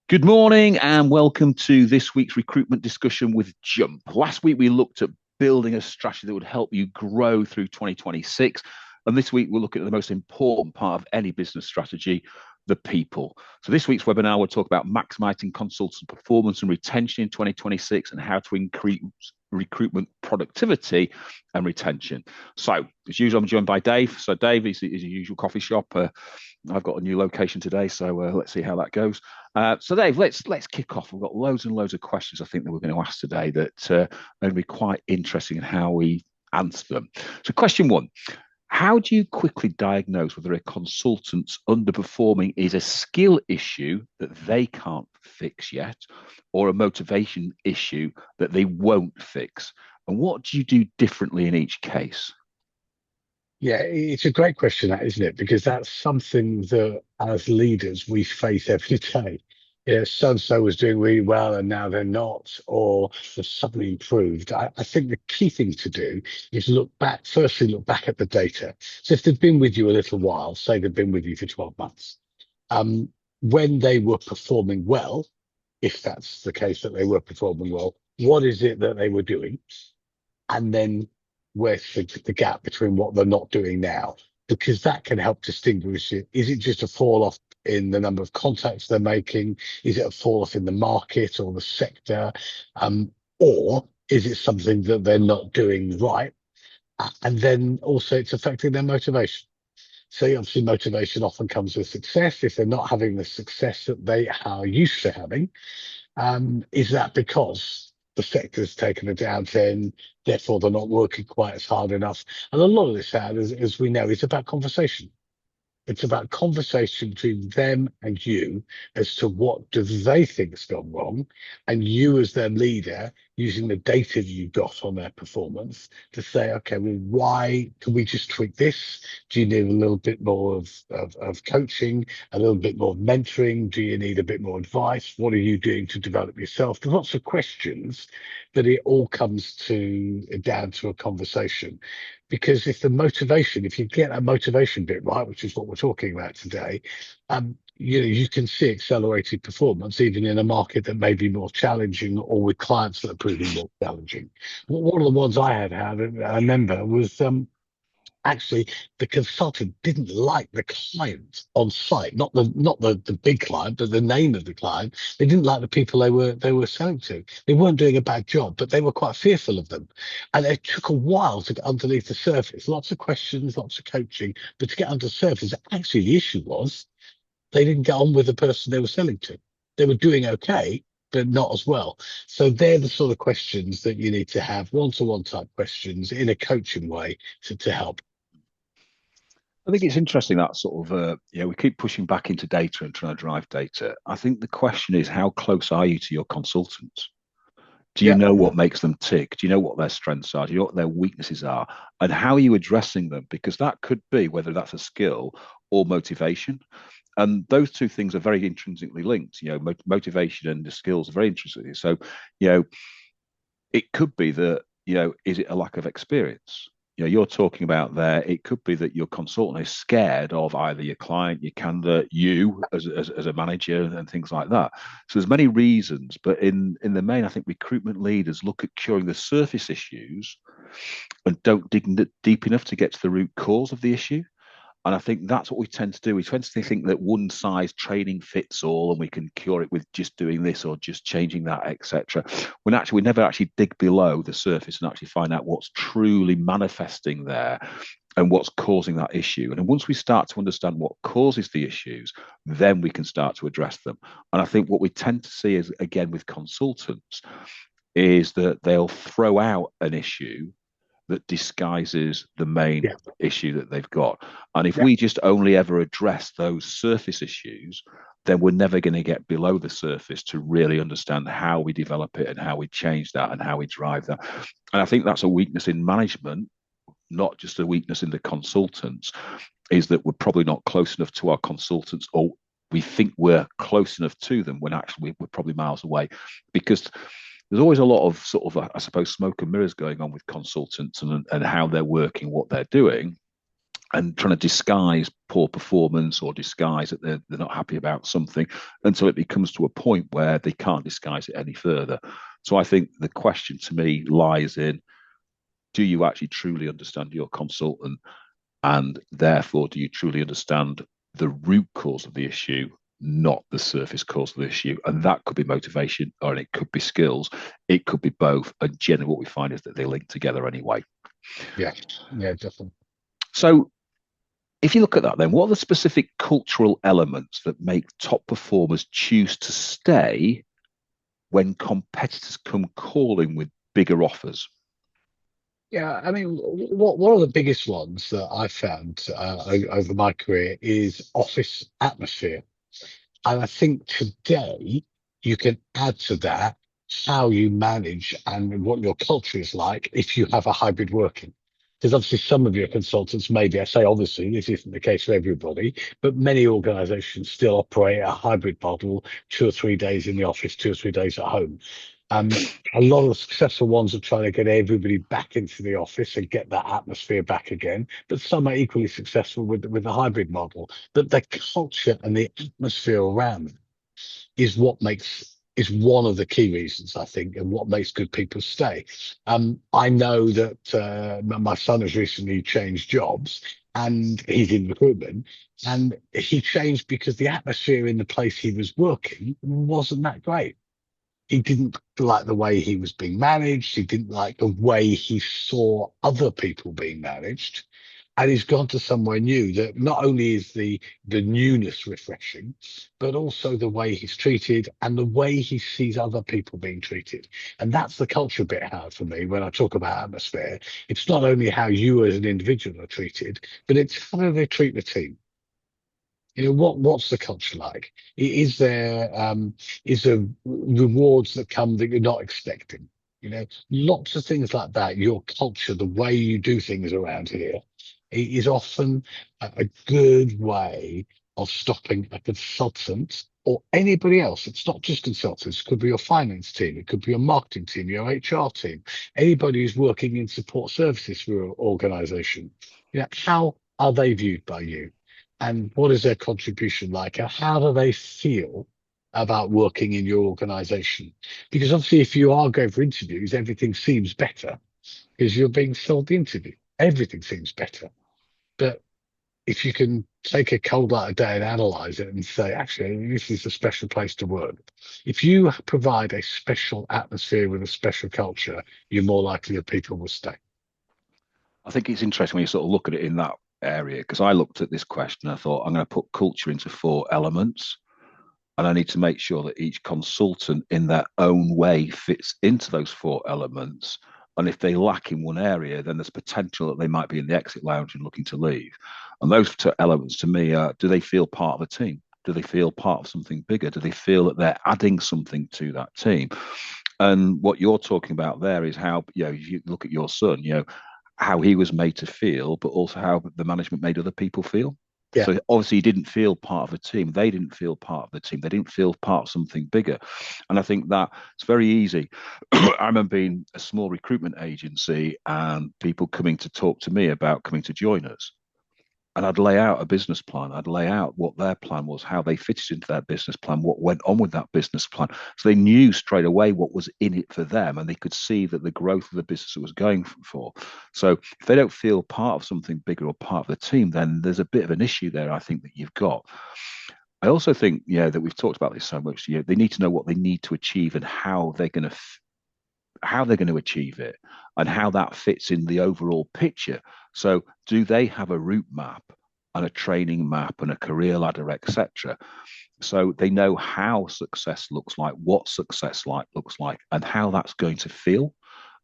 Good morning and welcome to this week's recruitment discussion with Jump. Last week we looked at building a strategy that would help you grow through 2026. And this week we're looking at the most important part of any business strategy, the people. So this week's webinar will talk about maximizing consultant performance and retention in 2026 and how to increase recruitment productivity and retention. So as usual, I'm joined by Dave. So Dave is his usual coffee shop. I've got a new location today, so let's see how that goes. So Dave, let's kick off. We've got loads and loads of questions I think that we're going to ask today that are going to be quite interesting in how we answer them. So question one, how do you quickly diagnose whether a consultant's underperforming is a skill issue that they can't fix yet or a motivation issue that they won't fix? And what do you do differently in each case? Yeah, it's a great question, that, isn't it? Because that's something that as leaders we face every day. Yeah, so and so was doing really well and now they're not, or they've suddenly improved. I think the key thing to do is look back, firstly, look back at the data. So if they've been with you a little while, say they've been with you for 12 months, um, when they were performing well, if that's the case that they were performing well, what is it that they were doing? And then where's the gap between what they're not doing now? Because that can help distinguish it. Is it just a fall off in the number of contacts they're making? Is it a fall off in the market or the sector? Or is it something that they're not doing right? And then also it's affecting their motivation. So obviously motivation often comes with success. If they're not having the success that they are used to having, is that because the sector's taken a downturn, therefore they're not working quite as hard enough? And a lot of this, as we know, is about conversation. It's about conversation between them and you as to what do they think's gone wrong, and you as their leader using the data you got on their performance to say, okay, well, why can we just tweak this? Do you need a little bit more of coaching, a little bit more mentoring? Do you need a bit more advice? What are you doing to develop yourself? There's lots of questions, but it all comes to down to a conversation. Because if you get that motivation bit right, which is what we're talking about today, you can see accelerated performance even in a market that may be more challenging or with clients that are proving more challenging. One of the ones I remember was actually the consultant didn't like the client on site, not the big client, but the name of the client. They didn't like the people they were selling to. They weren't doing a bad job, but they were quite fearful of them. And it took a while to get underneath the surface. Lots of questions, lots of coaching, but to get under the surface, actually the issue was they didn't get on with the person they were selling to. They were doing okay, but not as well. So they're the sort of questions that you need to have, one-to-one type questions in a coaching way to help. I think it's interesting that sort of, we keep pushing back into data and trying to drive data. I think the question is, how close are you to your consultants? Do you Yeah. know what makes them tick? Do you know what their strengths are? Do you know what their weaknesses are? And how are you addressing them? Because that could be whether that's a skill or motivation. And those two things are very intrinsically linked. Motivation and the skills are very interesting. So, you know, it could be that, is it a lack of experience? You're talking about there, it could be that your consultant is scared of either your client, your candidate, you as a manager and things like that. So there's many reasons, but in the main, I think recruitment leaders look at curing the surface issues and don't dig deep enough to get to the root cause of the issue. And I think that's what we tend to do. We tend to think that one size training fits all and we can cure it with just doing this or just changing that, etc. When actually we never actually dig below the surface and actually find out what's truly manifesting there and what's causing that issue. And then once we start to understand what causes the issues, then we can start to address them. And I think what we tend to see is, again, with consultants, is that they'll throw out an issue that disguises the main Yeah. issue that they've got. And if Yeah. we just only ever address those surface issues, then we're never going to get below the surface to really understand how we develop it and how we change that and how we drive that. And I think that's a weakness in management, not just a weakness in the consultants, is that we're probably not close enough to our consultants, or we think we're close enough to them when actually we're probably miles away, because there's always a lot of sort of, I suppose, smoke and mirrors going on with consultants and how they're working, what they're doing. and trying to disguise poor performance or disguise that they're not happy about something until it becomes to a point where they can't disguise it any further. So I think the question to me lies in, do you actually truly understand your consultant? And therefore, do you truly understand the root cause of the issue, not the surface cause of the issue? And that could be motivation, or it could be skills. It could be both. And generally, what we find is that they link together anyway. Yeah, yeah, definitely. So, if you look at that, then what are the specific cultural elements that make top performers choose to stay when competitors come calling with bigger offers? Yeah, I mean, one of the biggest ones that I found over my career is office atmosphere. And I think today you can add to that how you manage and what your culture is like if you have a hybrid working. Because obviously some of your consultants, maybe I say obviously this isn't the case for everybody, but many organizations still operate a hybrid model, 2 or 3 days in the office, 2 or 3 days at home. A lot of the successful ones are trying to get everybody back into the office and get that atmosphere back again. But some are equally successful with the hybrid model. But the culture and the atmosphere around them is one of the key reasons I think, and what makes good people stay. I know that my son has recently changed jobs, and he's in recruitment, and he changed because the atmosphere in the place he was working wasn't that great. He didn't like the way he was being managed. He didn't like the way he saw other people being managed. And he's gone to somewhere new that not only is the newness refreshing, but also the way he's treated and the way he sees other people being treated. And that's the culture bit, Howard, for me, when I talk about atmosphere. It's not only how you as an individual are treated, but it's how do they treat the team. What's the culture like? Is there rewards that come that you're not expecting? Lots of things like that. Your culture, the way you do things around here, it is often a good way of stopping a consultant or anybody else. It's not just consultants. It could be your finance team. It could be your marketing team, your HR team, anybody who's working in support services for your organization. How are they viewed by you? And what is their contribution like? And how do they feel about working in your organization? Because obviously, if you are going for interviews, everything seems better because you're being sold the interview. Everything seems better. But if you can take a cold light a day and analyze it and say, actually, this is a special place to work. If you provide a special atmosphere with a special culture, you're more likely that people will stay. I think it's interesting when you sort of look at it in that area, because I looked at this question, I thought, I'm going to put culture into 4 elements. And I need to make sure that each consultant in their own way fits into those 4 elements. And if they lack in one area, then there's potential that they might be in the exit lounge and looking to leave. And those 2 elements to me are, do they feel part of a team? Do they feel part of something bigger? Do they feel that they're adding something to that team? And what you're talking about there is how, if you look at your son, how he was made to feel, but also how the management made other people feel. Yeah. So obviously he didn't feel part of a team. They didn't feel part of the team. They didn't feel part of something bigger. And I think that it's very easy. I remember being a small recruitment agency and people coming to talk to me about coming to join us. And I'd lay out a business plan. I'd lay out what their plan was, how they fitted into that business plan, what went on with that business plan. So they knew straight away what was in it for them, and they could see that the growth of the business it was going for. So if they don't feel part of something bigger or part of the team, then there's a bit of an issue there, I think, that you've got. I also think, that we've talked about this so much. They need to know what they need to achieve and how they're going to achieve it and how that fits in the overall picture. So do they have a route map and a training map and a career ladder, etc.? So they know how success looks like, what success looks like, and how that's going to feel.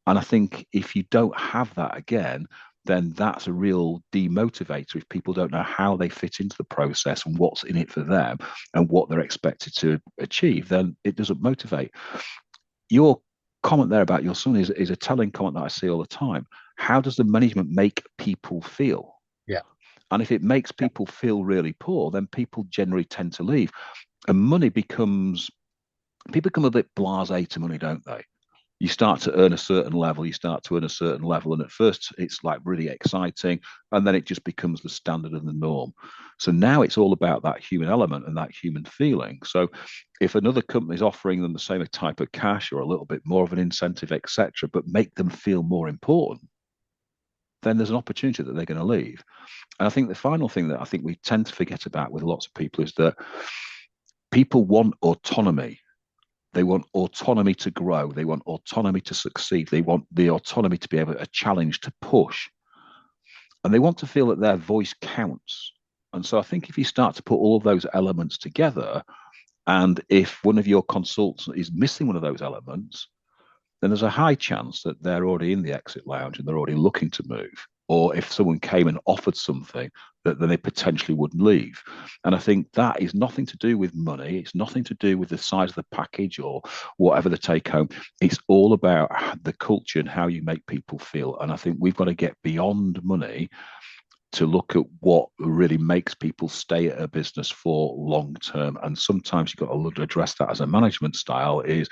And I think if you don't have that again, then that's a real demotivator. If people don't know how they fit into the process and what's in it for them and what they're expected to achieve, then it doesn't motivate. Your comment there about your son is a telling comment that I see all the time. How does the management make people feel? Yeah. And if it makes people feel really poor, then people generally tend to leave. And people become a bit blasé to money, don't they? You start to earn a certain level, you start to earn a certain level, and at first it's like really exciting, and then it just becomes the standard and the norm. So now it's all about that human element and that human feeling. So if another company is offering them the same type of cash or a little bit more of an incentive, etc., but make them feel more important, then there's an opportunity that they're going to leave. And I think the final thing that I think we tend to forget about with lots of people is that people want autonomy. They want autonomy to grow. They want autonomy to succeed. They want the autonomy to be able to challenge, to push. And they want to feel that their voice counts. And so I think if you start to put all of those elements together, and if one of your consultants is missing one of those elements, then there's a high chance that they're already in the exit lounge and they're already looking to move. Or if someone came and offered something, that then they potentially would leave. And I think that is nothing to do with money. It's nothing to do with the size of the package or whatever the take home. It's all about the culture and how you make people feel. And I think we've got to get beyond money to look at what really makes people stay at a business for long term. And sometimes you've got to address that as a management style is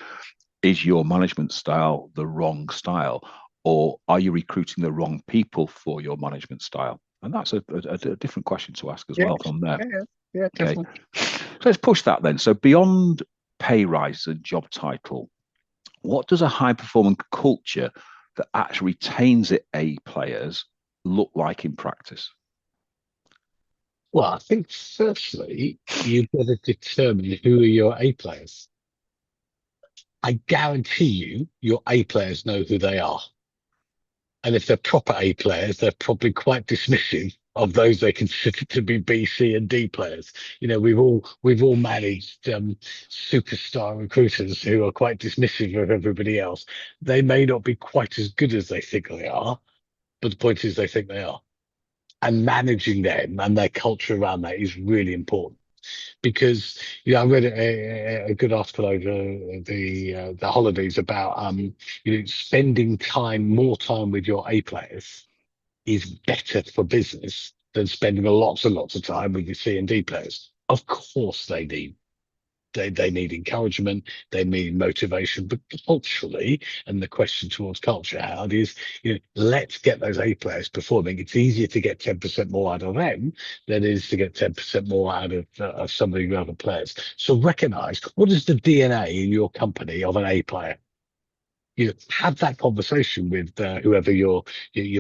your management style the wrong style? Or are you recruiting the wrong people for your management style? And that's a different question to ask as Yeah, well from there. yeah, Okay. definitely. So let's push that then. So beyond pay rise and job title, what does a high performing culture that actually retains its A players look like in practice? Well, I think firstly, you've got to determine who are your A players. I guarantee you, your A players know who they are. And if they're proper A players, they're probably quite dismissive of those they consider to be B, C, and D players. You know, we've all managed superstar recruiters who are quite dismissive of everybody else. They may not be quite as good as they think they are, but the point is they think they are. And managing them and their culture around that is really important because I read a good article over the holidays about spending more time with your A players is better for business than spending lots and lots of time with your C and D players. Of course, they need encouragement, they need motivation, but culturally, and the question towards culture, Howard, is let's get those A players performing. It's easier to get 10% more out of them than it is to get 10% more out of some of the other players. So recognize what is the DNA in your company of an A player. Have that conversation with whoever your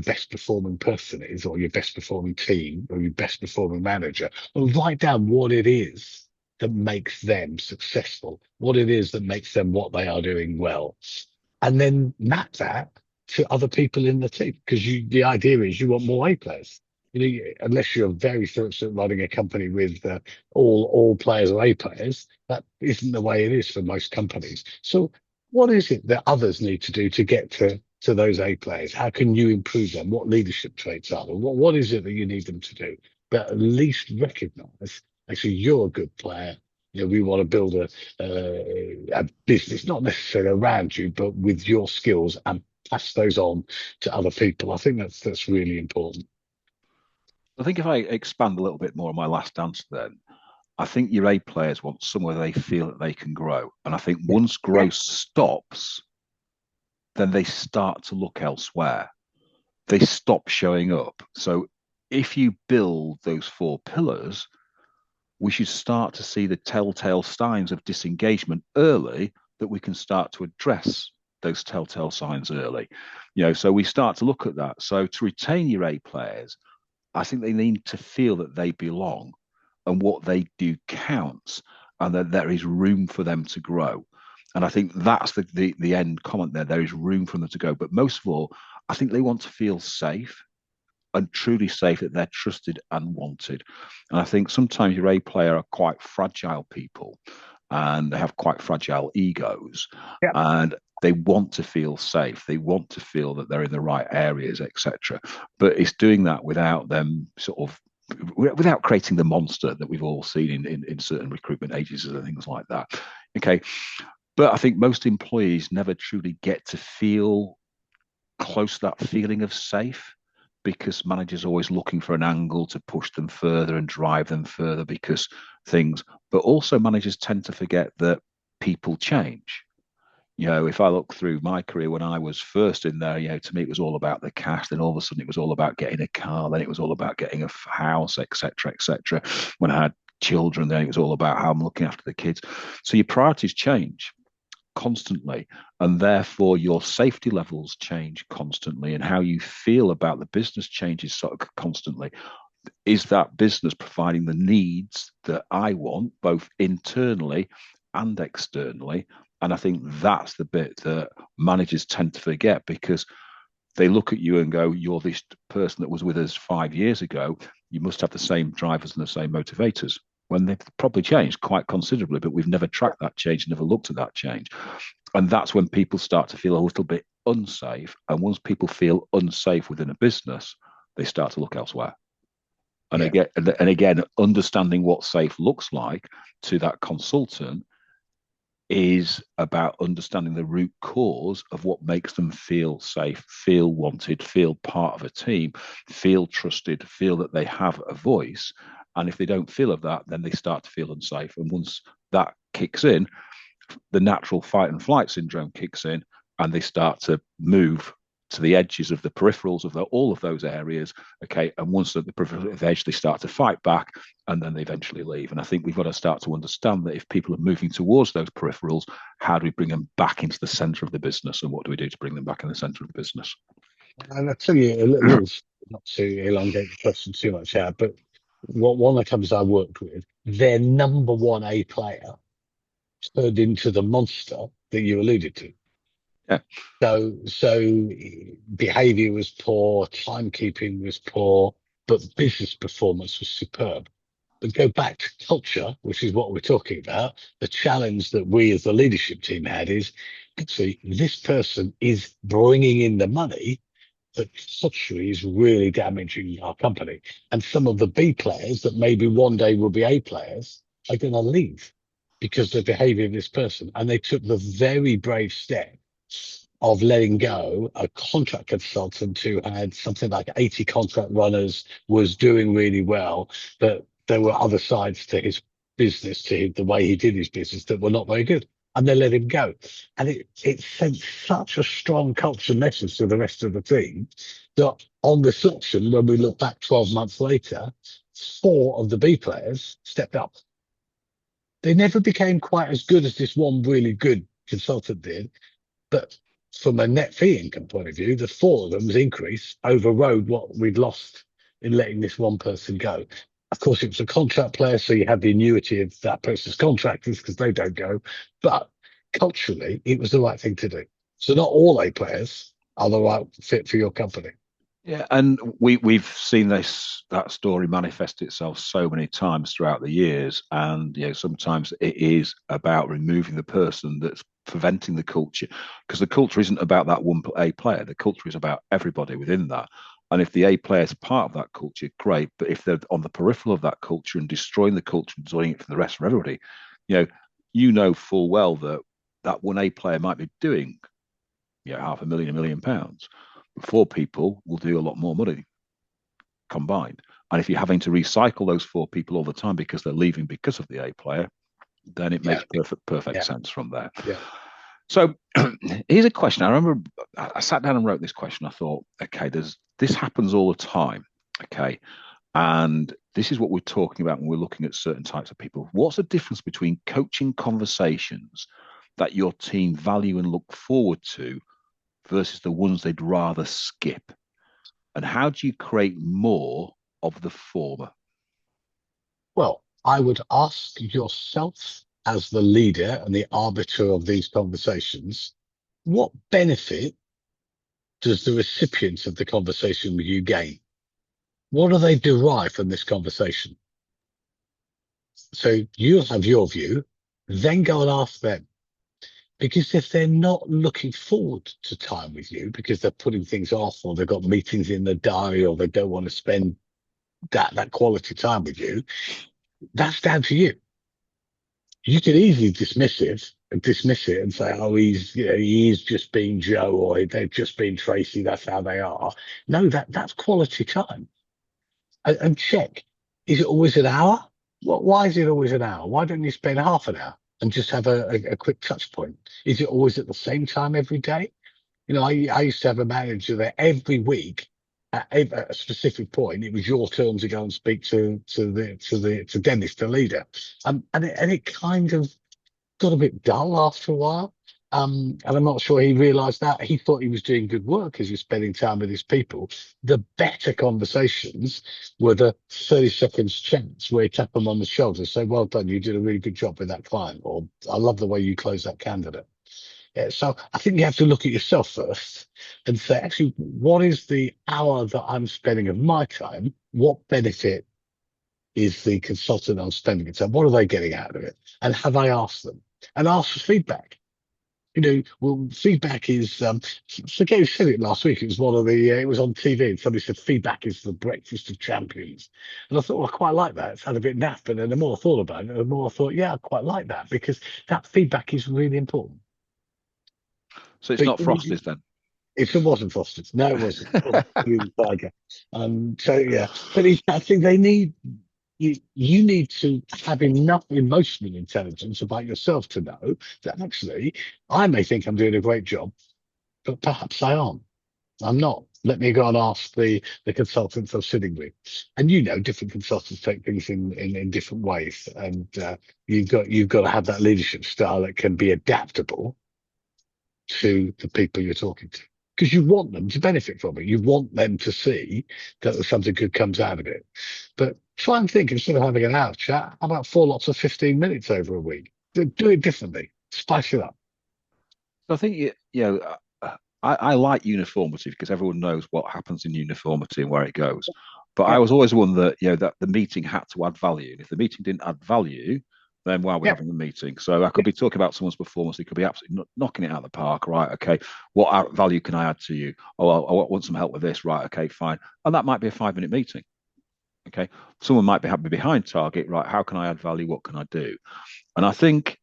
best performing person is, or your best performing team, or your best performing manager, and write down what it is that makes them successful, what it is that makes them what they are doing well, and then map that to other people in the team. Because the idea is you want more A players. Unless you're very fortunate running a company with all players are A players, that isn't the way it is for most companies. So what is it that others need to do to get to those A players? How can you improve them? What leadership traits are there? What is it that you need them to do? But at least recognize, actually, you're a good player. We want to build a business, not necessarily around you, but with your skills and pass those on to other people. I think that's really important. I think if I expand a little bit more on my last answer, then I think your A players want somewhere they feel that they can grow. And I think Yeah, once yeah, growth stops, then they start to look elsewhere. They stop showing up. So if you build those four pillars, we should start to see the telltale signs of disengagement early that we can start to address those telltale signs early. So we start to look at that. So to retain your A players, I think they need to feel that they belong and what they do counts and that there is room for them to grow. And I think that's the end comment there. There is room for them to go. But most of all, I think they want to feel safe and truly safe that they're trusted and wanted. And I think sometimes your A player are quite fragile people and they have quite fragile egos. yeah. And they want to feel safe. They want to feel that they're in the right areas, etc. But it's doing that without them sort of without creating the monster that we've all seen in certain recruitment agencies and things like that. Okay. But I think most employees never truly get to feel close to that feeling of safe because managers are always looking for an angle to push them further and drive them further because things, but also managers tend to forget that people change. If I look through my career when I was first in there, to me it was all about the cash. Then all of a sudden it was all about getting a car. Then it was all about getting a house, etc., etc. When I had children, then it was all about how I'm looking after the kids. So your priorities change constantly, and therefore your safety levels change constantly, and how you feel about the business changes sort of constantly. Is that business providing the needs that I want, both internally and externally? And I think that's the bit that managers tend to forget, because they look at you and go, you're this person that was with us 5 years ago. You must have the same drivers and the same motivators, when they've probably changed quite considerably, but we've never tracked that change, never looked at that change. And that's when people start to feel a little bit unsafe. And once people feel unsafe within a business, they start to look elsewhere. And Yeah. again, understanding what safe looks like to that consultant is about understanding the root cause of what makes them feel safe, feel wanted, feel part of a team, feel trusted, feel that they have a voice. And if they don't feel of that, then they start to feel unsafe. And once that kicks in, the natural fight and flight syndrome kicks in, and they start to move to the edges of the peripherals of all of those areas. Okay. And once at the peripheral edge, they start to fight back, and then they eventually leave. And I think we've got to start to understand that if people are moving towards those peripherals, how do we bring them back into the center of the business? And what do we do to bring them back in the center of the business? And I'll tell you a little, not to elongate the question too much out, but one of the companies I worked with, their number one A player turned into the monster that you alluded to. Yeah. So behavior was poor, timekeeping was poor, but business performance was superb. But go back to culture, which is what we're talking about. The challenge that we as the leadership team had is, actually, this person is bringing in the money, but culturally is really damaging our company. And some of the B players that maybe one day will be A players are going to leave because of the behavior of this person. And they took the very brave step of letting go a contract consultant who had something like 80 contract runners, was doing really well, but there were other sides to his business, to the way he did his business, that were not very good. And they let him go. And it sent such a strong culture message to the rest of the team that on reflection, when we look back 12 months later, 4 of the B players stepped up. They never became quite as good as this one really good consultant did, but from a net fee income point of view, the 4 of them's increase overrode what we'd lost in letting this one person go. Of course, it was a contract player, so you have the annuity of that person's contractors because they don't go. But culturally, it was the right thing to do. So not all A players are the right fit for your company. Yeah, and we've seen that story manifest itself so many times throughout the years, and sometimes it is about removing the person that's preventing the culture, because the culture isn't about that one A player. The culture is about everybody within that. And if the A player is part of that culture, great. But if they're on the peripheral of that culture and destroying the culture and destroying it for the rest of everybody, full well that that one A player might be doing, 500,000, £1 million. 4 people will do a lot more money combined. And if you're having to recycle those 4 people all the time because they're leaving because of the A player, then it makes perfect sense from there. Yeah. So here's a question. I remember I sat down and wrote this question. I thought, okay, this happens all the time. Okay. And this is what we're talking about when we're looking at certain types of people. What's the difference between coaching conversations that your team value and look forward to versus the ones they'd rather skip? And how do you create more of the former? Well, I would ask yourself as the leader and the arbiter of these conversations, what benefit does the recipient of the conversation with you gain? What do they derive from this conversation? So you have your view, then go and ask them. Because if they're not looking forward to time with you because they're putting things off, or they've got meetings in the diary, or they don't want to spend that quality time with you, that's down to you. You could easily dismiss it and say, oh, he's just being Joe, or they've just been Tracy. That's how they are. No, that's quality time. And check, is it always an hour? Why is it always an hour? Why don't you spend half an hour? and just have a quick touch point? Is it always at the same time every day? I used to have a manager that every week at a specific point, it was your turn to go and speak to Dennis, the leader. And it kind of got a bit dull after a while. And I'm not sure he realized that. He thought he was doing good work because he was spending time with his people. The better conversations were the 30 seconds chats where you tap them on the shoulder, say, well done, you did a really good job with that client, or I love the way you closed that candidate. Yeah, so I think you have to look at yourself first and say, actually, what is the hour that I'm spending of my time? What benefit is the consultant I'm spending it on? What are they getting out of it? And have I asked them? And ask for feedback. Well, feedback is, forget who said it last week. It was it was on TV and somebody said feedback is the breakfast of champions. And I thought, well, I quite like that. It sounded a bit naff, but then the more I thought about it, the more I thought, yeah, I quite like that because that feedback is really important. So it's But not Frosties then. if it wasn't Foster's, no, it wasn't. It was Blue Tiger. So yeah, but I think they need you need to have enough emotional intelligence about yourself to know that actually I may think I'm doing a great job, but perhaps I aren't. I'm not. Let me go and ask the consultants I'm sitting with, and different consultants take things in different ways, and you've got to have that leadership style that can be adaptable to the people you're talking to. Because you want them to benefit from it. You want them to see that something good comes out of it. But try and think, instead of having an hour chat, how about 4 lots of 15 minutes over a week? Do it differently. Spice it up. So I think I like uniformity because everyone knows what happens in uniformity and where it goes. But I Yeah. was always one that that the meeting had to add value. And if the meeting didn't add value, then why are we Yeah. having the meeting? So I Yeah. could be talking about someone's performance. They could be absolutely knocking it out of the park. Right? Okay. What value can I add to you? Oh, I want some help with this. Right? Okay. Fine. And that might be a 5 minute meeting. Okay. Someone might be happy behind target. Right? How can I add value? What can I do? And I think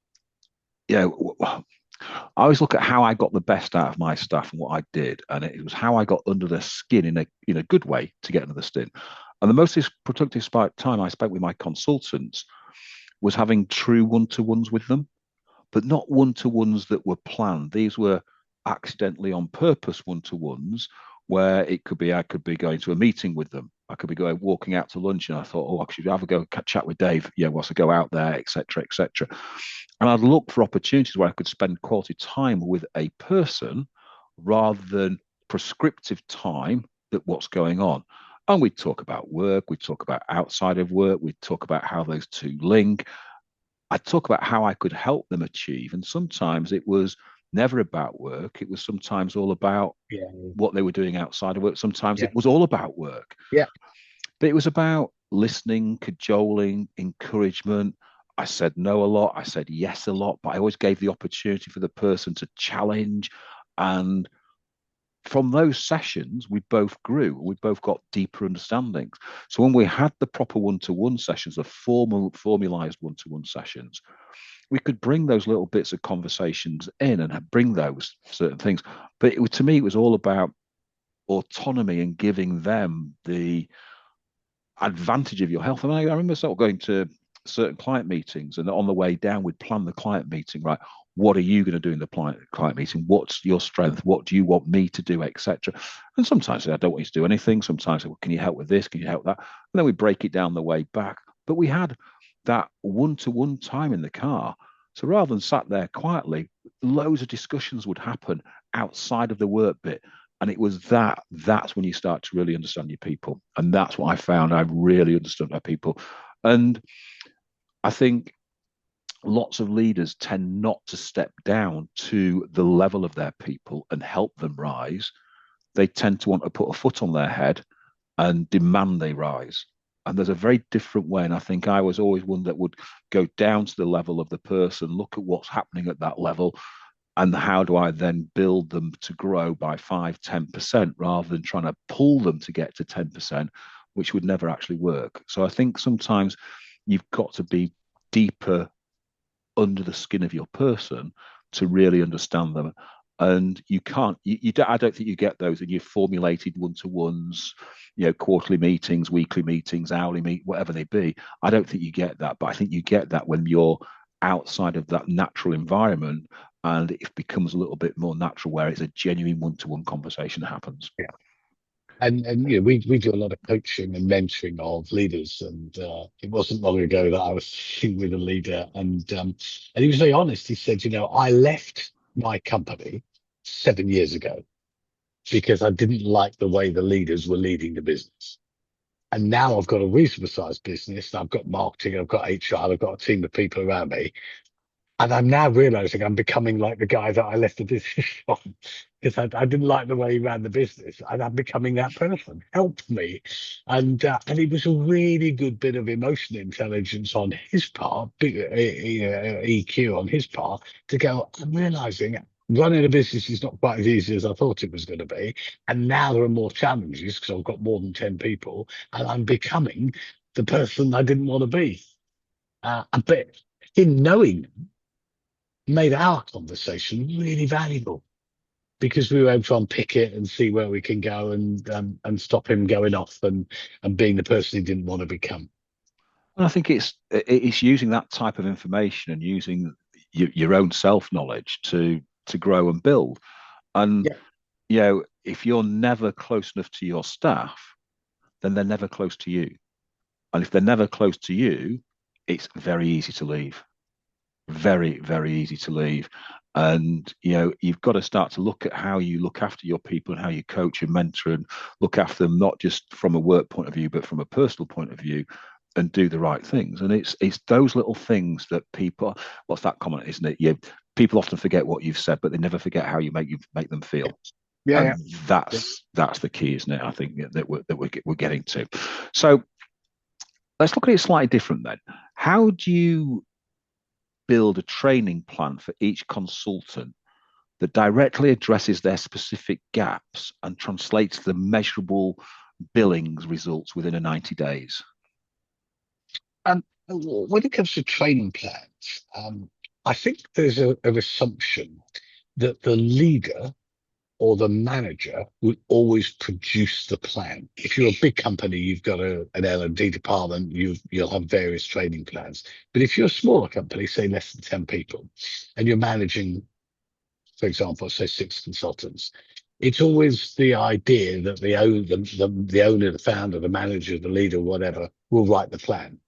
I always look at how I got the best out of my staff and what I did, and it was how I got under their skin in a good way to get under the skin. And the most productive time I spent with my consultants was having true one-to-ones with them, but not one-to-ones that were planned. These were accidentally on purpose one-to-ones where I could be going to a meeting with them. I could be going walking out to lunch, and I thought, oh, I should have a go chat with Dave. Yeah, once I go out there, etc., etc. And I'd look for opportunities where I could spend quality time with a person rather than prescriptive time that what's going on. And we'd talk about work, we'd talk about outside of work, we'd talk about how those two link. I'd talk about how I could help them achieve. And sometimes it was never about work. It was sometimes all about Yeah. what they were doing outside of work. Sometimes Yeah. it was all about work. Yeah. But it was about listening, cajoling, encouragement. I said no a lot. I said yes a lot, but I always gave the opportunity for the person to challenge. And from those sessions, we both grew. We both got deeper understandings. So when we had the proper one-to-one sessions, the formalized one-to-one sessions, we could bring those little bits of conversations in and bring those certain things. But to me, it was all about autonomy and giving them the advantage of your health. I mean, I remember sort of going to certain client meetings, and on the way down, we'd plan the client meeting, right? What are you going to do in the client meeting? What's your strength? What do you want me to do, etc. And sometimes I don't want you to do anything. Sometimes, well, can you help with this? Can you help that? And then we break it down the way back. But we had that one-to-one time in the car. So rather than sat there quietly, loads of discussions would happen outside of the work bit. And it was that's when you start to really understand your people. And that's what I found. I really understood my people. And I think lots of leaders tend not to step down to the level of their people and help them rise. They tend to want to put a foot on their head and demand they rise. And there's a very different way. And I think I was always one that would go down to the level of the person, look at what's happening at that level, and how do I then build them to grow by 5-10% rather than trying to pull them to get to 10%, which would never actually work. So I think sometimes you've got to be deeper under the skin of your person to really understand them. And you can't, I don't think you get those in your formulated one-to-ones, quarterly meetings, weekly meetings, hourly whatever they be. I don't think you get that, but I think you get that when you're outside of that natural environment, and it becomes a little bit more natural where it's a genuine one-to-one conversation that happens. Yeah. And we do a lot of coaching and mentoring of leaders, and it wasn't long ago that I was sitting with a leader, and he was very honest. He said, I left my company 7 years ago because I didn't like the way the leaders were leading the business. And now I've got a reasonable sized business. I've got marketing, I've got HR, I've got a team of people around me. And I'm now realizing I'm becoming like the guy that I left the business from because I didn't like the way he ran the business, and I'm becoming that person. Help me, and it was a really good bit of emotional intelligence on his part, big EQ on his part, to go. I'm realizing running a business is not quite as easy as I thought it was going to be, and now there are more challenges because I've got more than 10 people, and I'm becoming the person I didn't want to be. But in knowing made our conversation really valuable because we were able to unpick it and see where we can go and stop him going off and being the person he didn't want to become. And I think it's using that type of information and using your own self knowledge to grow and build. And Yeah, if you're never close enough to your staff, then they're never close to you. And if they're never close to you, it's very easy to leave. Very, very easy to leave. And you've got to start to look at how you look after your people and how you coach and mentor and look after them, not just from a work point of view, but from a personal point of view, and do the right things. And it's those little things that people, what's that comment, isn't it? People often forget what you've said, but they never forget how you make them feel. yeah, And yeah, yeah. that's the key, isn't it? I think that we're getting to. So let's look at it slightly different then. How do you build a training plan for each consultant that directly addresses their specific gaps and translates the measurable billings results within a 90 days? When it comes to training plans, I think there's an assumption that the leader or the manager will always produce the plan. If you're a big company, you've got an L&D department, you'll have various training plans. But if you're a smaller company, say less than 10 people, and you're managing, for example, say 6 consultants, it's always the idea that the owner, the founder, the manager, the leader, whatever, will write the plan.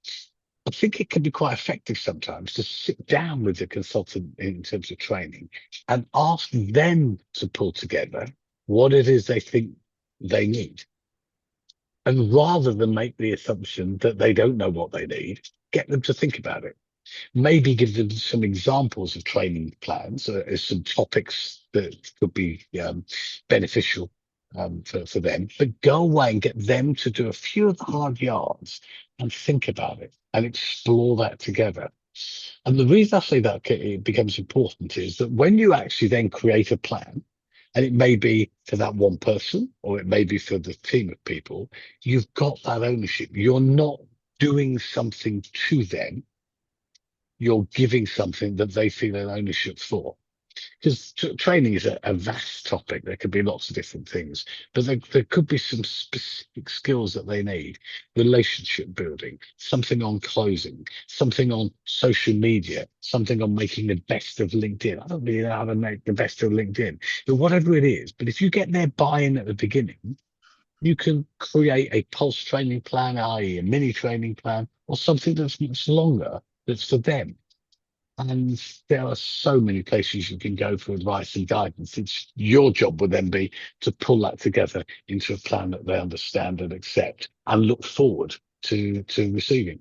I think it can be quite effective sometimes to sit down with the consultant in terms of training and ask them to pull together what it is they think they need. And rather than make the assumption that they don't know what they need, get them to think about it. Maybe give them some examples of training plans as some topics that could be beneficial for them, but go away and get them to do a few of the hard yards and think about it and explore that together. And the reason I say that it becomes important is that when you actually then create a plan, and it may be for that one person or it may be for the team of people, you've got that ownership. You're not doing something to them, you're giving something that they feel an ownership for. Because training is a vast topic. There could be lots of different things, but there could be some specific skills that they need. Relationship building, something on closing, something on social media, something on making the best of LinkedIn. I don't really know how to make the best of LinkedIn, but whatever it is. But if you get their buy-in at the beginning, you can create a pulse training plan, i.e. a mini training plan, or something that's much longer that's for them. And there are so many places you can go for advice and guidance. It's your job would then be to pull that together into a plan that they understand and accept and look forward to receiving.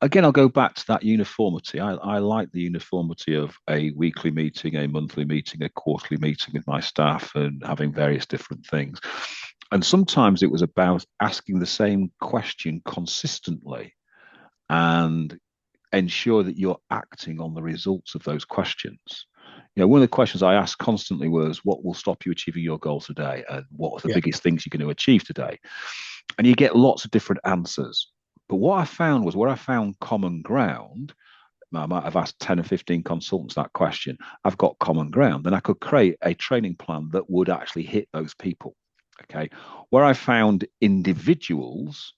Again, I'll go back to that uniformity. I like the uniformity of a weekly meeting, a monthly meeting, a quarterly meeting with my staff and having various different things. And sometimes it was about asking the same question consistently and ensure that you're acting on the results of those questions. One of the questions I asked constantly was, what will stop you achieving your goal today? And what are the Yeah. biggest things you're going to achieve today? And you get lots of different answers. But what I found was where I found common ground, I might have asked 10 or 15 consultants that question. I've got common ground. Then I could create a training plan that would actually hit those people. Okay. Where I found individuals'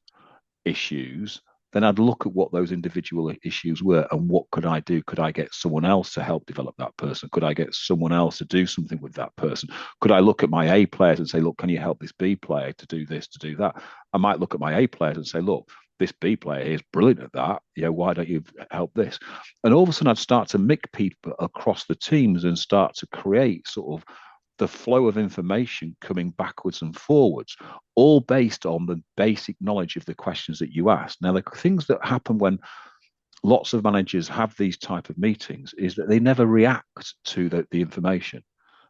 issues, then I'd look at what those individual issues were and what could I do? Could I get someone else to help develop that person? Could I get someone else to do something with that person? Could I look at my A players and say, look, can you help this B player to do this, to do that? I might look at my A players and say, look, this B player is brilliant at that. Why don't you help this? And all of a sudden, I'd start to mix people across the teams and start to create sort of the flow of information coming backwards and forwards, all based on the basic knowledge of the questions that you ask. Now, the things that happen when lots of managers have these type of meetings is that they never react to the information.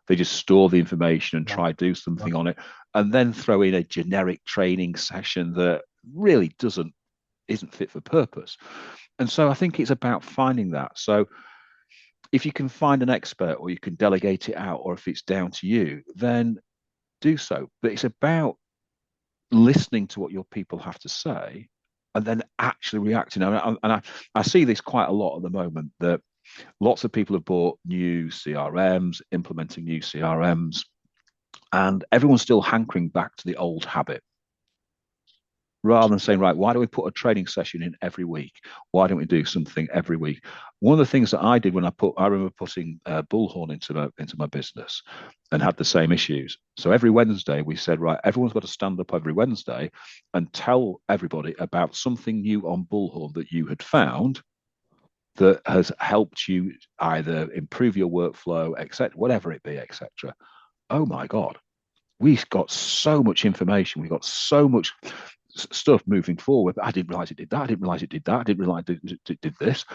They just store the information and try to do something on it, and then throw in a generic training session that really isn't fit for purpose. And so I think it's about finding that. So if you can find an expert or you can delegate it out, or if it's down to you, then do so. But it's about listening to what your people have to say and then actually reacting. I see this quite a lot at the moment, that lots of people have bought new CRMs, implementing new CRMs, and everyone's still hankering back to the old habit. Rather than saying, right, why don't we put a training session in every week? Why don't we do something every week? One of the things that I did when I remember putting Bullhorn into my business and had the same issues. So every Wednesday we said, right, everyone's got to stand up every Wednesday and tell everybody about something new on Bullhorn that you had found that has helped you either improve your workflow, etc., whatever it be, etc. Oh my God, we got so much information. We got so much stuff moving forward. I didn't realize it did that. I didn't realize it did that. I didn't realize it did this.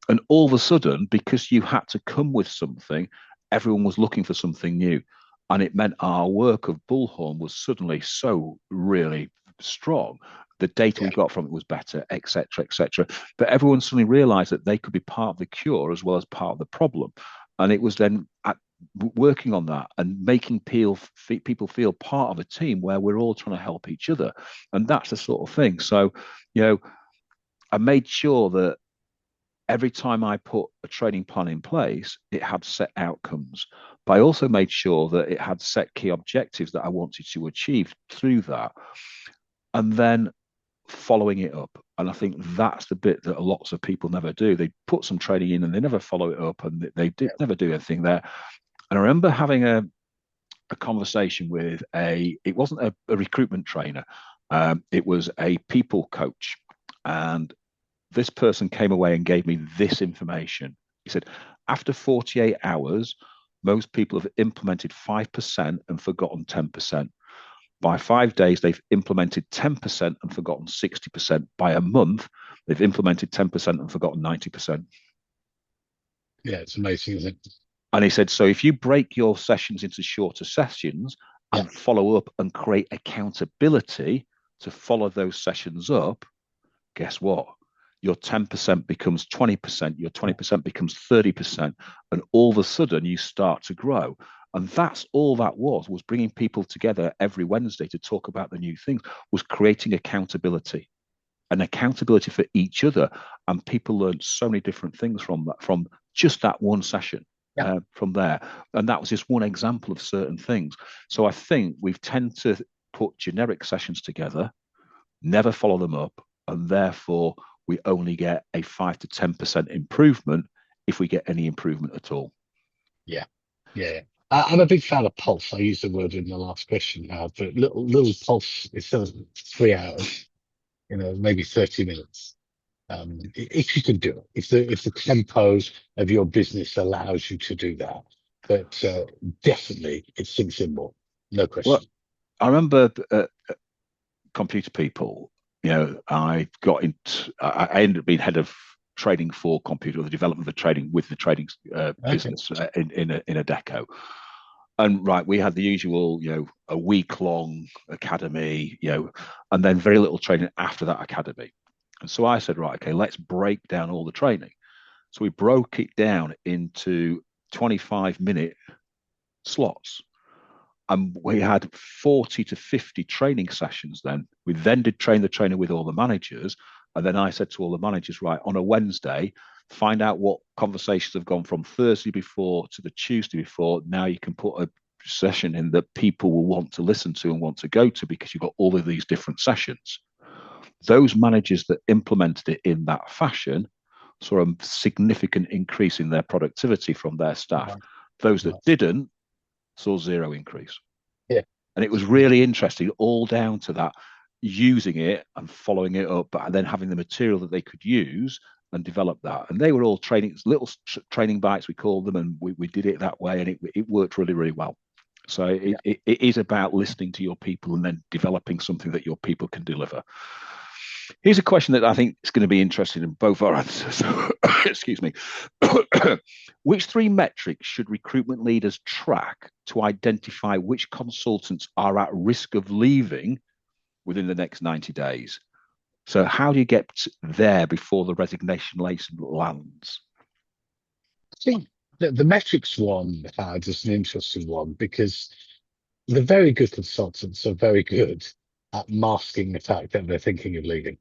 And all of a sudden, because you had to come with something, everyone was looking for something new. And it meant our work of Bullhorn was suddenly so really strong. The data we got from it was better, etc., etc. But everyone suddenly realized that they could be part of the cure as well as part of the problem. And it was then working on that and making people feel part of a team where we're all trying to help each other. And that's the sort of thing. So, I made sure that every time I put a training plan in place, it had set outcomes. But I also made sure that it had set key objectives that I wanted to achieve through that. And then following it up. And I think that's the bit that lots of people never do. They put some training in and they never follow it up, and they never do anything there. And I remember having a conversation with it wasn't a recruitment trainer, it was a people coach. And this person came away and gave me this information. He said, after 48 hours, most people have implemented 5% and forgotten 10%. By 5 days, they've implemented 10% and forgotten 60%. By a month, they've implemented 10% and forgotten 90%. Yeah, it's amazing, isn't it? And he said, so if you break your sessions into shorter sessions and follow up and create accountability to follow those sessions up, guess what? Your 10% becomes 20%, your 20% becomes 30%, and all of a sudden you start to grow. And that's all that was bringing people together every Wednesday to talk about the new things, was creating accountability and accountability for each other. And people learned so many different things from that, from just that one session. From there. And that was just one example of certain things. So I think we tend to put generic sessions together, never follow them up, and therefore we only get a 5 to 10% improvement if we get any improvement at all. Yeah. I'm a big fan of pulse. I used the word in the last question now, but little pulse instead of 3 hours, maybe 30 minutes. If you can do it, if the tempo of your business allows you to do that, but definitely it sinks in more, no question. Well, I remember computer people. I ended up being head of training for computer, the development of the training with the trading business in a deco. And right, we had the usual, a week-long academy, and then very little training after that academy. And so I said, right, okay, let's break down all the training. So we broke it down into 25-minute slots. And we had 40 to 50 training sessions then. We then did train the trainer with all the managers. And then I said to all the managers, right, on a Wednesday, find out what conversations have gone from Thursday before to the Tuesday before. Now you can put a session in that people will want to listen to and want to go to, because you've got all of these different sessions. Those managers that implemented it in that fashion saw a significant increase in their productivity from their staff. Right. Those that Right. didn't saw zero increase. Yeah. And it was really interesting, all down to that using it and following it up, and then having the material that they could use and develop that. And they were all training, little training bites, we called them, and we did it that way, and it worked really, really well. So Yeah. it is about listening to your people and then developing something that your people can deliver. Here's a question that I think is going to be interesting in both our answers. Excuse me. Which three metrics should recruitment leaders track to identify which consultants are at risk of leaving within the next 90 days? So, how do you get there before the resignation lands? I think the metrics one, Howard, is an interesting one because the very good consultants are very good at masking the fact that they're thinking of leaving.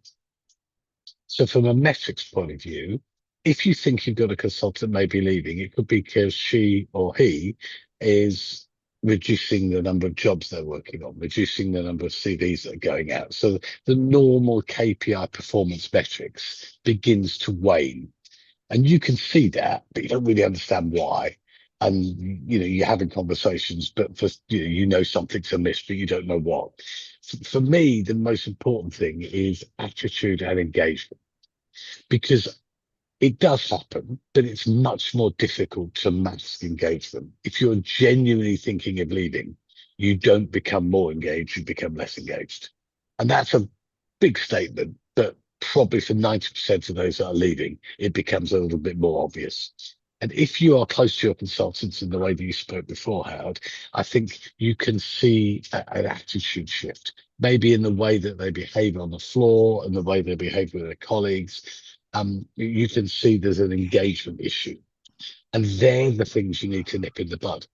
So from a metrics point of view, if you think you've got a consultant maybe leaving, it could be because she or he is reducing the number of jobs they're working on, reducing the number of CVs that are going out. So the normal KPI performance metrics begins to wane. And you can see that, but you don't really understand why. And you're having conversations, but for you know something's amiss, but you don't know what. For me, the most important thing is attitude and engagement, because it does happen, but it's much more difficult to mask engagement. If you're genuinely thinking of leaving, you don't become more engaged, you become less engaged. And that's a big statement, but probably for 90% of those that are leaving, it becomes a little bit more obvious. And if you are close to your consultants in the way that you spoke before, Howard, I think you can see an attitude shift, maybe in the way that they behave on the floor and the way they behave with their colleagues. You can see there's an engagement issue. And they're the things you need to nip in the bud,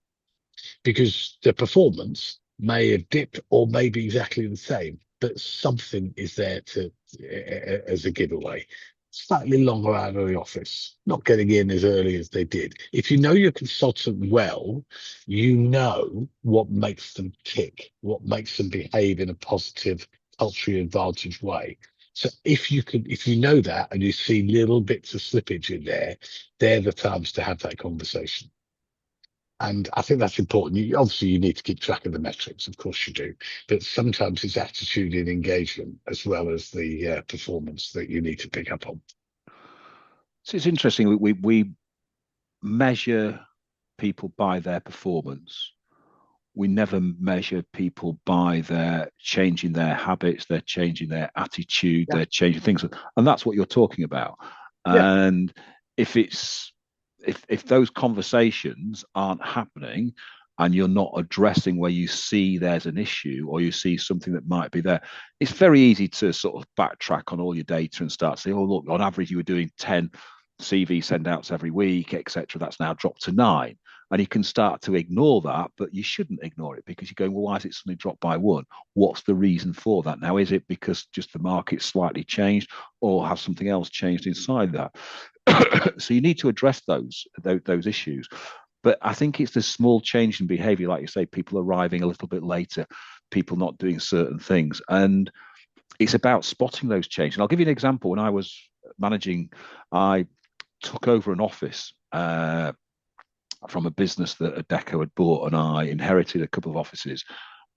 because the performance may have dipped or may be exactly the same, but something is there to as a giveaway. Slightly longer out of the office, not getting in as early as they did. If you know your consultant well, you know what makes them tick, what makes them behave in a positive, culturally advantage way. So if you know that and you see little bits of slippage in there, they're the times to have that conversation. And I think that's important. Obviously, you need to keep track of the metrics, of course you do, but sometimes it's attitude and engagement as well as the performance that you need to pick up on. So it's interesting. We measure people by their performance. We never measure people by their changing their habits, they're changing their attitude, Yeah, they're changing things, and that's what you're talking about. yeah, And if it's if those conversations aren't happening and you're not addressing where you see there's an issue or you see something that might be there, it's very easy to sort of backtrack on all your data and start saying, oh, look, on average, you were doing 10 CV send outs every week, etc. That's now dropped to 9. And you can start to ignore that, but you shouldn't ignore it because you're going, well, why has it suddenly dropped by 1? What's the reason for that? Now, is it because just the market slightly changed, or has something else changed inside that? So you need to address those issues. But I think it's the small change in behavior, like you say, people arriving a little bit later, people not doing certain things. And it's about spotting those changes. And I'll give you an example. When I was managing, I took over an office from a business that Adecco had bought, and I inherited a couple of offices.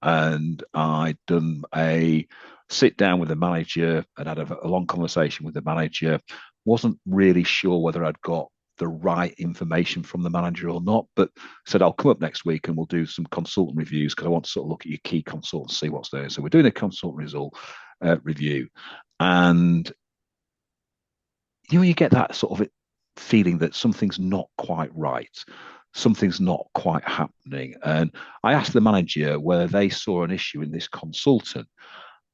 And I'd done a sit down with the manager and had a long conversation with the manager. Wasn't really sure whether I'd got the right information from the manager or not, but said I'll come up next week and we'll do some consultant reviews because I want to sort of look at your key consultants, see what's there. So we're doing a consultant review, and you get that sort of feeling that something's not quite right, something's not quite happening. And I asked the manager whether they saw an issue in this consultant,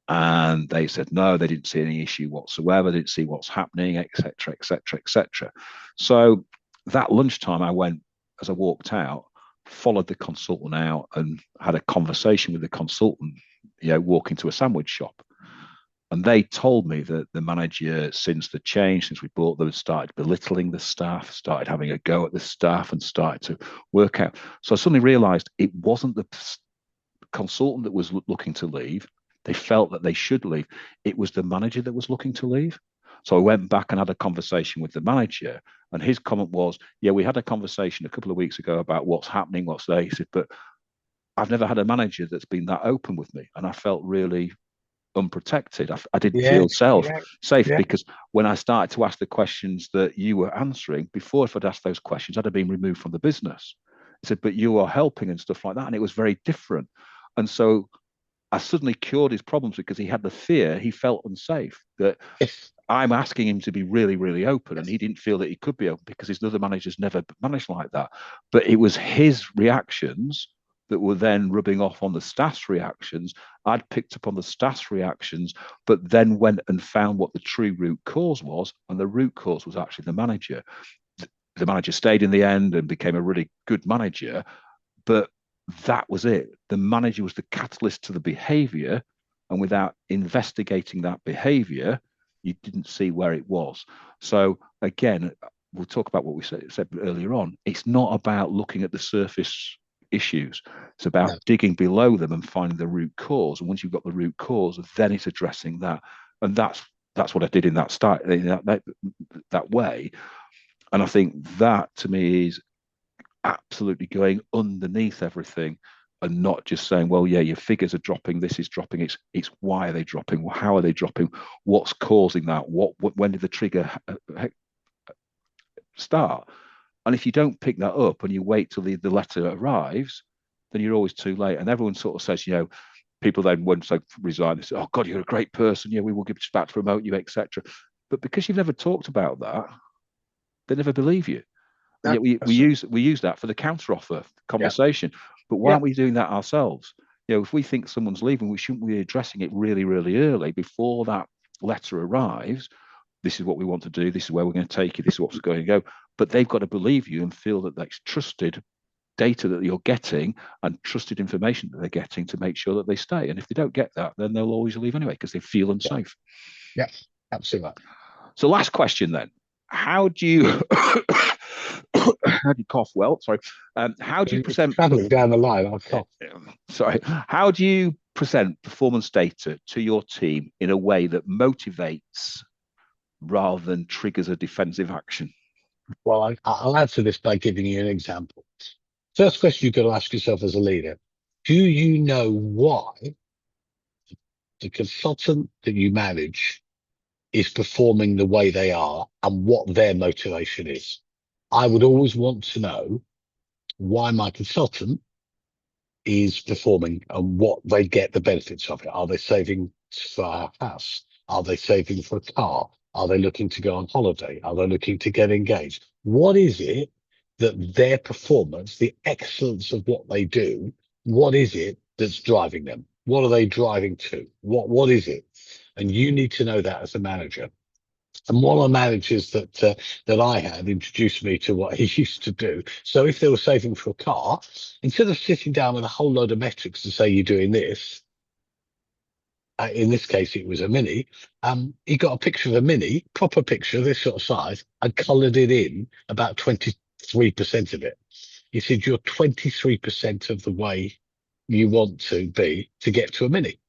and they said no, they didn't see any issue whatsoever, they didn't see what's happening, etc., etc., etc. So that lunchtime, I went, as I walked out, followed the consultant out and had a conversation with the consultant, walking to a sandwich shop. And they told me that the manager, since the change, since we bought them, started belittling the staff, started having a go at the staff, and started to work out. So I suddenly realized it wasn't the consultant that was looking to leave. They felt that they should leave. It was the manager that was looking to leave. So I went back and had a conversation with the manager, and his comment was, "Yeah, we had a conversation a couple of weeks ago about what's happening, what's there." He said, "But I've never had a manager that's been that open with me," and I felt really unprotected. I didn't Yeah, feel yeah, safe yeah. because when I started to ask the questions that you were answering before, if I'd asked those questions, I'd have been removed from the business. He said, "But you are helping and stuff like that," and it was very different. And so I suddenly cured his problems because he had the fear. He felt unsafe that Yes, I'm asking him to be really, really open, and he didn't feel that he could be open because his other managers never managed like that. But it was his reactions that were then rubbing off on the staff's reactions. I'd picked up on the staff's reactions, but then went and found what the true root cause was, and the root cause was actually the manager. The manager stayed in the end and became a really good manager, but that was it. The manager was the catalyst to the behavior, and without investigating that behavior, you didn't see where it was. So again, we'll talk about what we said earlier on. It's not about looking at the surface issues. It's about no, digging below them and finding the root cause. And once you've got the root cause, then it's addressing that. And that's what I did in that start in that way. And I think that to me is absolutely going underneath everything and not just saying, well, yeah, your figures are dropping, this is dropping. It's why are they dropping? How are they dropping? What's causing that? What when did the trigger start? And if you don't pick that up and you wait till the letter arrives, then you're always too late. And everyone sort of says, people then once they resign, they say, "Oh God, you're a great person. Yeah, we will give you back to promote you, etc." But because you've never talked about that, they never believe you. And no, yet we use that for the counter offer yeah, conversation. But why yeah, aren't we doing that ourselves? If we think someone's leaving, we shouldn't be addressing it really, really early before that letter arrives. This is what we want to do. This is where we're going to take you. This is what's going to go. But they've got to believe you and feel that that's trusted data that you're getting and trusted information that they're getting to make sure that they stay. And if they don't get that, then they'll always leave anyway because they feel yeah, unsafe. yeah, absolutely. So, last question then. How do you how do you cough? Well, sorry. How do you It's present? traveling down the line. I can't. Sorry. How do you present performance data to your team in a way that motivates rather than triggers a defensive action? Well, I'll answer this by giving you an example. First question you've got to ask yourself as a leader: do you know why the consultant that you manage is performing the way they are and what their motivation is? I would always want to know why my consultant is performing and what they get the benefits of it. Are they saving for a house? Are they saving for a car? Are they looking to go on holiday? Are they looking to get engaged? What is it that their performance, the excellence of what they do, what is it that's driving them? What are they driving to? What is it? And you need to know that as a manager. And one of the managers that I had introduced me to what he used to do. So if they were saving for a car, instead of sitting down with a whole load of metrics to say you're doing this, in this case it was a Mini. He got a picture of a Mini, proper picture, this sort of size, and coloured it in about 23% of it. He said you're 23% of the way you want to be to get to a Mini.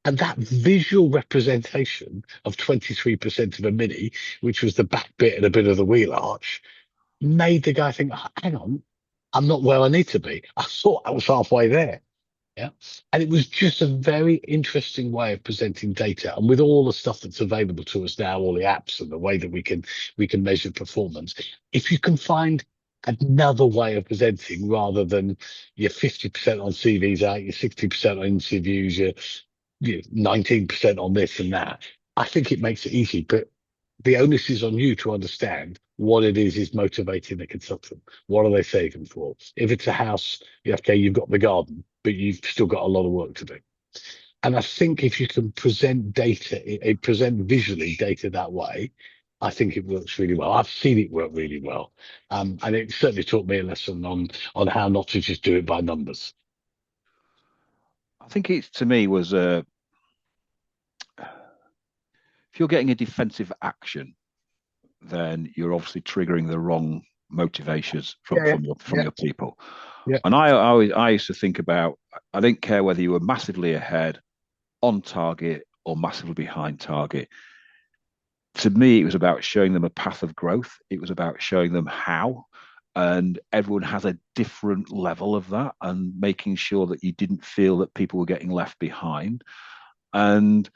And that visual representation of 23% of a Mini, which was the back bit and a bit of the wheel arch, made the guy think, "Oh, hang on, I'm not where I need to be. I thought I was halfway there." Yeah. And it was just a very interesting way of presenting data. And with all the stuff that's available to us now, all the apps and the way that we can measure performance, if you can find another way of presenting rather than your 50% on CVs out, your 60% on interviews, your 19% on this and that. I think it makes it easy, but the onus is on you to understand what it is motivating the consultant. What are they saving for? If it's a house, okay, you've got the garden, but you've still got a lot of work to do. And I think if you can present data, present visually data that way, I think it works really well. I've seen it work really well. And it certainly taught me a lesson on how not to just do it by numbers. I think it to me was if you're getting a defensive action, then you're obviously triggering the wrong motivations from Yeah, from your from yeah, your people. yeah, And I used to think about I didn't care whether you were massively ahead, on target or massively behind target. To me, it was about showing them a path of growth. It was about showing them how. And everyone has a different level of that, and making sure that you didn't feel that people were getting left behind. And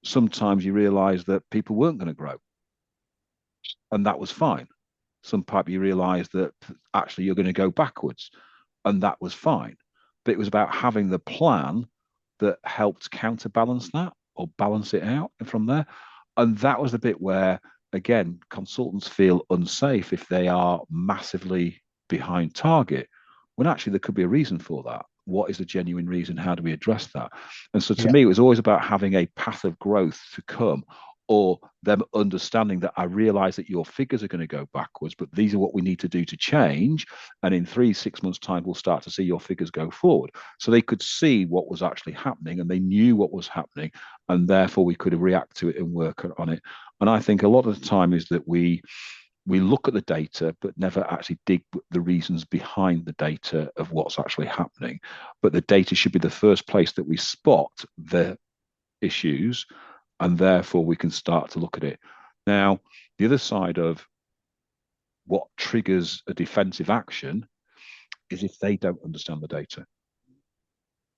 sometimes you realize that people weren't going to grow, and that was fine. Sometimes you realize that actually you're going to go backwards, and that was fine. But it was about having the plan that helped counterbalance that or balance it out from there. And that was the bit where, again, consultants feel unsafe if they are massively behind target, when actually there could be a reason for that. What is the genuine reason? How do we address that? And so to Yeah. me, it was always about having a path of growth to come, or them understanding that I realize that your figures are going to go backwards, but these are what we need to do to change. And in 3, 6 months' time, we'll start to see your figures go forward. So they could see what was actually happening, and they knew what was happening, and therefore we could react to it and work on it. And I think a lot of the time is that we look at the data but never actually dig the reasons behind the data of what's actually happening. But the data should be the first place that we spot the issues, and therefore we can start to look at it. Now, the other side of what triggers a defensive action is if they don't understand the data.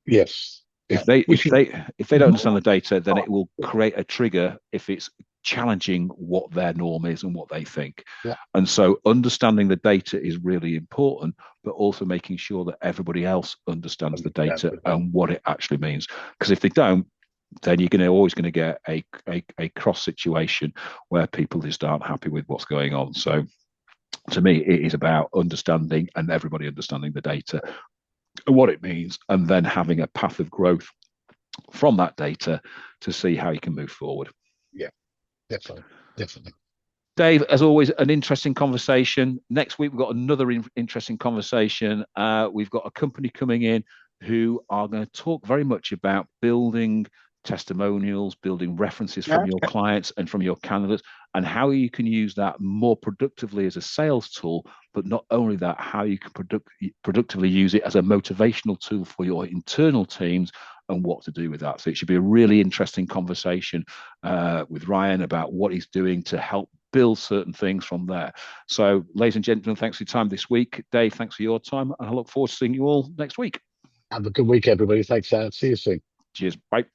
Yes. If Yeah. they Which if is they if they don't understand more. the data, then it will create a trigger if it's challenging what their norm is and what they think. Yeah. And so understanding the data is really important, but also making sure that everybody else understands the Understand data the data. and what it actually means. Because if they don't, then you're always going to get a cross situation where people just aren't happy with what's going on. So to me, it is about understanding and everybody understanding the data and what it means, and then having a path of growth from that data to see how you can move forward. Yeah, definitely. Definitely. Dave, as always, an interesting conversation. Next week, we've got another interesting conversation. We've got a company coming in who are going to talk very much about building testimonials, building references from your Okay. clients and from your candidates, and how you can use that more productively as a sales tool. But not only that, how you can productively use it as a motivational tool for your internal teams and what to do with that. So it should be a really interesting conversation with Ryan about what he's doing to help build certain things from there. So, ladies and gentlemen, thanks for your time this week. Dave, thanks for your time. And I look forward to seeing you all next week. Have a good week, everybody. Thanks, Sam. See you soon. Cheers. Bye.